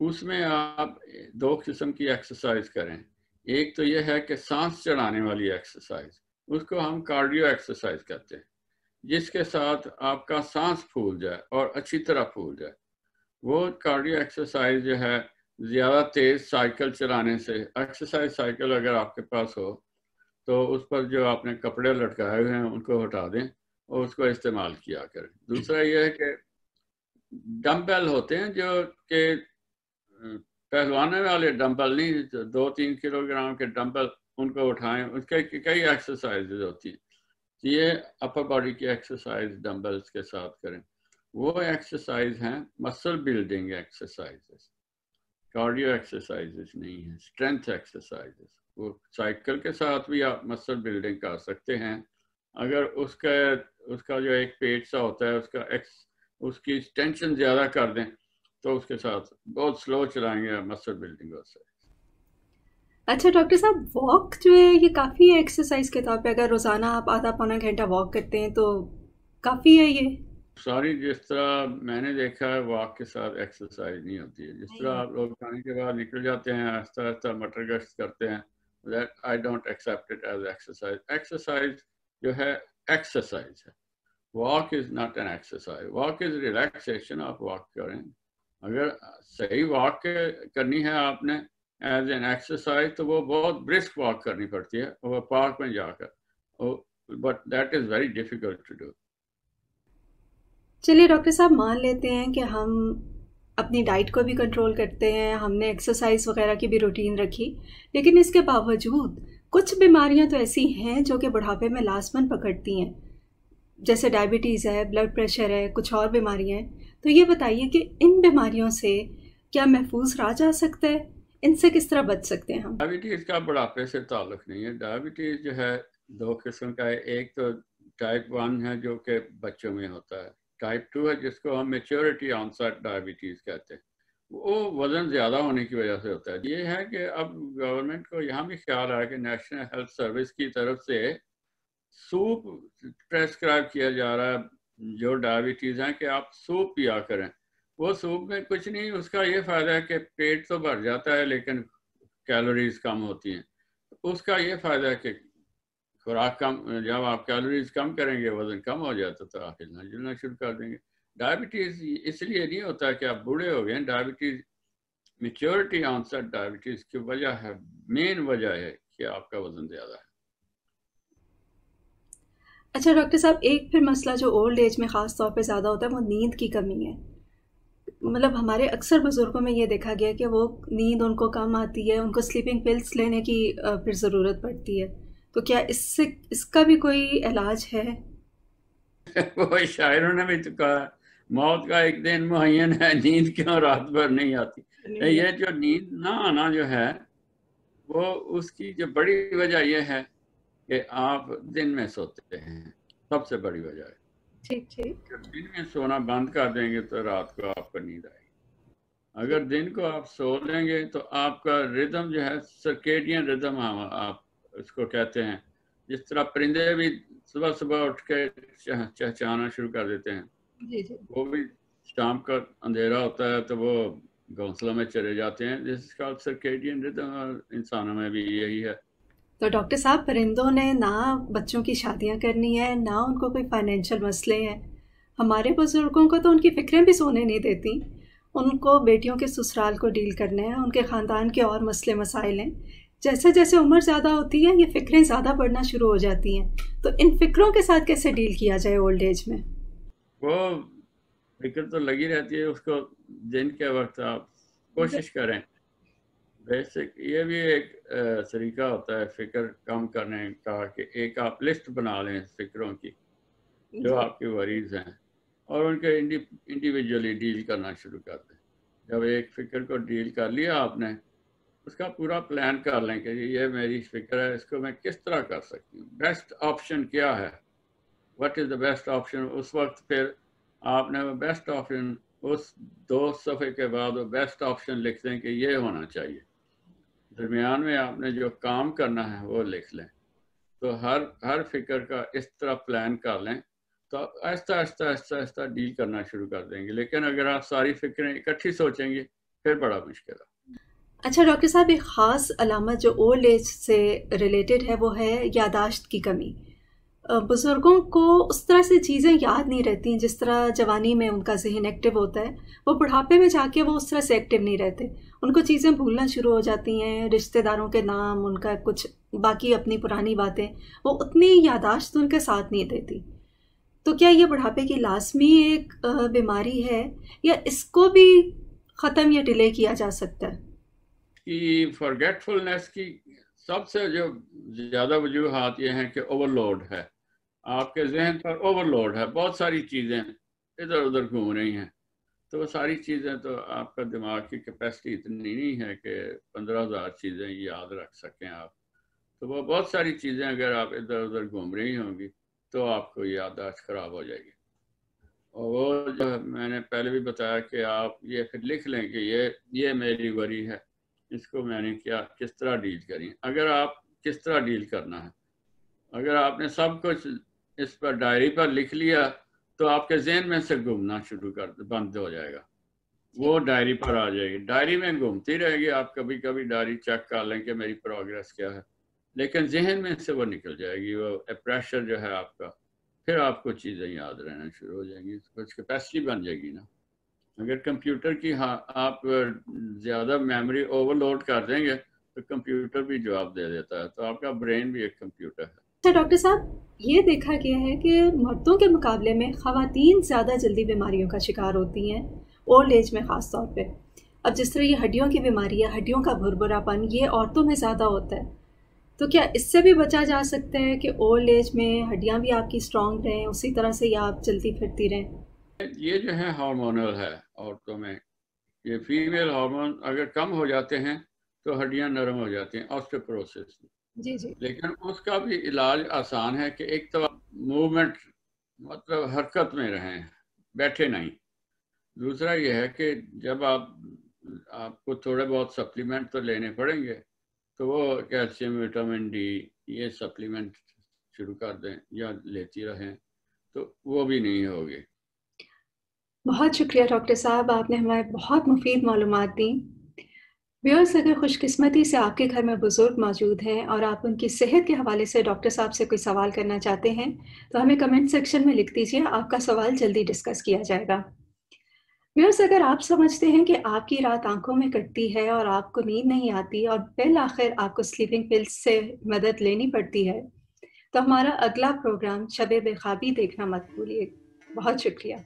اس میں آپ 2 قسم کی ایکسرسائز کریں. ایک تو یہ ہے کہ سانس چڑھانے والی ایکسرسائز، اس کو ہم کارڈیو ایکسرسائز کہتے ہیں، جس کے ساتھ آپ کا سانس پھول جائے اور اچھی طرح پھول جائے. وہ کارڈیو ایکسرسائز جو ہے زیادہ تیز سائیکل چلانے سے، ایکسرسائز سائیکل اگر آپ کے پاس ہو تو اس پر جو آپ نے کپڑے لٹکائے ہوئے ہیں ان کو ہٹا دیں اور اس کو استعمال کیا کریں. دوسرا یہ ہے کہ ڈمبل ہوتے ہیں جو کہ پہلوانے والے ڈمبل نہیں، 2-3 کلو گرام کے ڈمبل، ان کو اٹھائیں. اس کے کئی ایکسرسائز ہوتی ہیں. یہ اپر باڈی کی ایکسرسائز ڈمبلز کے ساتھ کریں. وہ ایکسرسائز ہیں مسل بلڈنگ ایکسرسائز، کارڈیو ایکسرسائز نہیں ہیں، اسٹرینتھ ایکسرسائز. وہ سائیکل کے ساتھ بھی آپ مسل بلڈنگ کر سکتے ہیں. اگر اس کا جو ایک پیٹ سا ہوتا ہے اس کی ٹینشن زیادہ کر دیں تو اس کے ساتھ بہت سلو چلائیں گے مسل بلڈنگ ہو سکے. اچھا ڈاکٹر صاحب، واک جو ہے یہ کافی ہے ایکسرسائز کے طور پہ؟ اگر روزانہ آپ آدھا پونا گھنٹہ واک کرتے ہیں تو کافی ہے یہ؟ ساری جس طرح میں نے دیکھا ہے واک کے ساتھ ایکسرسائز نہیں ہوتی ہے. جس طرح آپ لوگ کھانے کے بعد نکل جاتے ہیں آہستہ آہستہ مٹر گشت کرتے ہیں، I don't accept it as exercise. Exercise جو ہے ایکسرسائز ہے. Walk is not an exercise. Walk is relaxation. آپ واک کریں. اگر صحیح واک کرنی ہے آپ نے ایز این ایکسرسائز تو وہ بہت برسک واک کرنی پڑتی ہے وہ پارک میں جا کر، but that is very difficult to do. چلیے ڈاکٹر صاحب، مان لیتے ہیں کہ ہم اپنی ڈائٹ کو بھی کنٹرول کرتے ہیں، ہم نے ایکسرسائز وغیرہ کی بھی روٹین رکھی، لیکن اس کے باوجود کچھ بیماریاں تو ایسی ہیں جو کہ بڑھاپے میں لازماً پکڑتی ہیں، جیسے ڈائبٹیز ہے، بلڈ پریشر ہے، کچھ اور بیماریاں ہیں. تو یہ بتائیے کہ ان بیماریوں سے کیا محفوظ رہا جا سکتا ہے؟ ان سے کس طرح بچ سکتے ہیں ہم؟ ڈائبٹیز کا بڑھاپے سے تعلق نہیں ہے. ڈائبٹیز جو ہے 2 قسم کا ہے. ایک تو ٹائپ 1 ہے جو کہ بچوں میں ہوتا ہے. ٹائپ 2 ہے جس کو ہم میچورٹی آنسٹ ڈائبٹیز کہتے ہیں. وہ وزن زیادہ ہونے کی وجہ سے ہوتا ہے. یہ ہے کہ اب گورنمنٹ کو یہاں بھی خیال آیا کہ نیشنل ہیلتھ سروس کی طرف سے سوپ پریسکرائب کیا جا رہا ہے جو ڈائبٹیز ہیں کہ آپ سوپ پیا کریں. وہ سوپ میں کچھ نہیں، اس کا یہ فائدہ ہے کہ پیٹ تو بھر جاتا ہے لیکن کیلوریز کم ہوتی ہیں. اس کا یہ فائدہ ہے کہ خوراک کم، جب آپ کیلوریز کم کریں گے وزن کم ہو جاتا تو آپ ہلنا جلنا شروع کر دیں گے. ڈائبٹیز اس لیے نہیں ہوتا کہ آپ بوڑھے ہو گئے. ڈائبٹیز میچورٹی آنسٹ ڈائبٹیز کی وجہ ہے، مین وجہ ہے کہ آپ کا وزن زیادہ ہے. اچھا ڈاکٹر صاحب، ایک پھر مسئلہ جو اولڈ ایج میں خاص طور پہ زیادہ ہوتا ہے وہ نیند کی کمی ہے. مطلب ہمارے اکثر بزرگوں میں یہ دیکھا گیا کہ وہ نیند ان کو کم آتی ہے، ان کو سلیپنگ پلس لینے کی پھر ضرورت پڑتی ہے. تو کیا اس کا بھی کوئی علاج ہے؟ وہ شاعروں نے بھی تو کہا موت کا ایک دن معین ہے، نیند کیوں رات بھر نہیں آتی. یہ جو نیند نہ آنا جو ہے وہ اس کی جو بڑی وجہ یہ ہے کہ آپ دن میں سوتے ہیں. سب سے بڑی وجہ ہے. ٹھیک ٹھیک. جب دن میں سونا بند کر دیں گے تو رات کو آپ کو نیند آئے گی. اگر دن کو آپ سو لیں گے تو آپ کا ردم جو ہے سرکیڈین ردم آپ اس کو کہتے ہیں. جس طرح پرندے بھی صبح صبح اٹھ کے چہچہانا شروع کر دیتے ہیں، جی جی. وہ بھی شام کا اندھیرا ہوتا ہے تو وہ گھونسلوں میں چلے جاتے ہیں، جس کا سرکیڈین ردم. اور انسانوں میں بھی یہی ہے. تو ڈاکٹر صاحب، پرندوں نے نہ بچوں کی شادیاں کرنی ہے، نہ ان کو کوئی فائنینشیل مسئلے ہیں. ہمارے بزرگوں کو تو ان کی فکریں بھی سونے نہیں دیتی. ان کو بیٹیوں کے سسرال کو ڈیل کرنا ہے، ان کے خاندان کے اور مسئلے مسائل ہیں. جیسے جیسے عمر زیادہ ہوتی ہے یہ فکریں زیادہ بڑھنا شروع ہو جاتی ہیں. تو ان فکروں کے ساتھ کیسے ڈیل کیا جائے اولڈ ایج میں؟ وہ فکر تو لگی رہتی ہے، اس کو دن کے وقت آپ کوشش کریں. بیسک یہ بھی ایک طریقہ ہوتا ہے فکر کم کرنے کا کہ ایک آپ لسٹ بنا لیں فکروں کی جو آپ کے وریز ہیں اور ان کے انڈیویجولی ڈیل کرنا شروع کر دیں. جب ایک فکر کو ڈیل کر لیا آپ نے، اس کا پورا پلان کر لیں کہ یہ میری فکر ہے، اس کو میں کس طرح کر سکتی ہوں، بیسٹ آپشن کیا ہے، what is the best option. اس وقت پھر آپ نے وہ بیسٹ آپشن اس 2 صفحے کے بعد وہ بیسٹ آپشن لکھ دیں کہ یہ ہونا چاہیے. درمیان میں آپ نے جو کام کرنا ہے وہ لکھ لیں. تو ہر فکر کا اس طرح پلان کر لیں تو آہستہ آہستہ آہستہ آہستہ ڈیل کرنا شروع کر دیں گے. لیکن اگر آپ ساری فکریں اکٹھی سوچیں گے پھر بڑا مشکل ہے۔ اچھا ڈاکٹر صاحب، ایک خاص علامت جو اولڈ ایج سے ریلیٹڈ ہے وہ ہے یادداشت کی کمی۔ بزرگوں کو اس طرح سے چیزیں یاد نہیں رہتی جس طرح جوانی میں ان کا ذہن ایکٹیو ہوتا ہے، وہ بڑھاپے میں جا کے وہ اس طرح سے ایکٹیو نہیں رہتے، ان کو چیزیں بھولنا شروع ہو جاتی ہیں، رشتہ داروں کے نام، ان کا کچھ باقی اپنی پرانی باتیں، وہ اتنی یادداشت ان کے ساتھ نہیں دیتی۔ تو کیا یہ بڑھاپے کی لازمی ایک بیماری ہے، یا اس کو بھی ختم یا ڈیلے کیا جا سکتا ہے؟ کہ فرگیٹ فلنس کی سب سے جو زیادہ وجوہات یہ ہیں کہ اوور لوڈ ہے، آپ کے ذہن پر اوور لوڈ ہے، بہت ساری چیزیں ادھر ادھر گھوم رہی ہیں، تو وہ ساری چیزیں تو آپ کا دماغ کی کیپیسٹی اتنی نہیں ہے کہ 15,000 چیزیں یاد رکھ سکیں آپ، تو وہ بہت ساری چیزیں اگر آپ ادھر ادھر گھوم رہی ہوں گی تو آپ کو یادداشت خراب ہو جائے گی۔ اور وہ جو میں نے پہلے بھی بتایا کہ آپ یہ پھر لکھ لیں کہ یہ میری وری ہے، اس کو میں نے کس طرح ڈیل کری۔ اگر آپ کس طرح ڈیل کرنا ہے، اگر آپ نے سب کچھ اس پر ڈائری پر لکھ لیا تو آپ کے ذہن میں سے گھومنا بند ہو جائے گا، وہ ڈائری پر آ جائے گی، ڈائری میں گھومتی رہے گی، آپ کبھی کبھی ڈائری چیک کر لیں کہ میری پروگریس کیا ہے، لیکن ذہن میں سے وہ نکل جائے گی، وہ پریشر جو ہے آپ کا، پھر آپ کو چیزیں یاد رہنا شروع ہو جائیں گی، کچھ کیپیسٹی بن جائے گی نا۔ اگر کمپیوٹر کی آپ زیادہ میموری اوور لوڈ کر دیں گے تو کمپیوٹر بھی جواب دے دیتا ہے، تو آپ کا برین بھی ایک کمپیوٹر ہے۔ اچھا ڈاکٹر صاحب، یہ دیکھا گیا ہے کہ مردوں کے مقابلے میں خواتین زیادہ جلدی بیماریوں کا شکار ہوتی ہیں، اولڈ ایج میں خاص طور پہ۔ اب جس طرح یہ ہڈیوں کی بیماری ہے، ہڈیوں کا بھربھرا پن، یہ عورتوں میں زیادہ ہوتا ہے، تو کیا اس سے بھی بچا جا سکتا ہے کہ اولڈ ایج میں ہڈیاں بھی آپ کی اسٹرانگ رہیں، اسی طرح سے یا آپ چلتی پھرتی رہیں؟ یہ جو ہے ہارمونل ہے عورتوں میں، یہ فیمیل ہارمون اگر کم ہو جاتے ہیں تو ہڈیاں نرم ہو جاتی ہیں، آسٹیوپروسس، جی جی۔ لیکن اس کا بھی علاج آسان ہے کہ ایک تو موومنٹ، مطلب حرکت میں رہیں، بیٹھے نہیں۔ دوسرا یہ ہے کہ جب آپ کو تھوڑے بہت سپلیمنٹ تو لینے پڑیں گے، تو وہ کیلشیم، وٹامن ڈی، یہ سپلیمنٹ شروع کر دیں یا لیتی رہیں، تو وہ بھی نہیں ہوگی۔ بہت شکریہ ڈاکٹر صاحب، آپ نے ہمیں بہت مفید معلومات دیں۔ ویورز، اگر خوش قسمتی سے آپ کے گھر میں بزرگ موجود ہیں اور آپ ان کی صحت کے حوالے سے ڈاکٹر صاحب سے کوئی سوال کرنا چاہتے ہیں تو ہمیں کمنٹ سیکشن میں لکھ دیجیے، آپ کا سوال جلدی ڈسکس کیا جائے گا۔ ویورز، اگر آپ سمجھتے ہیں کہ آپ کی رات آنکھوں میں کٹتی ہے اور آپ کو نیند نہیں آتی اور بالآخر آپ کو سلیپنگ پلز سے مدد لینی پڑتی ہے، تو ہمارا اگلا پروگرام شب بے خوابی دیکھنا مت بھولیے۔ بہت شکریہ۔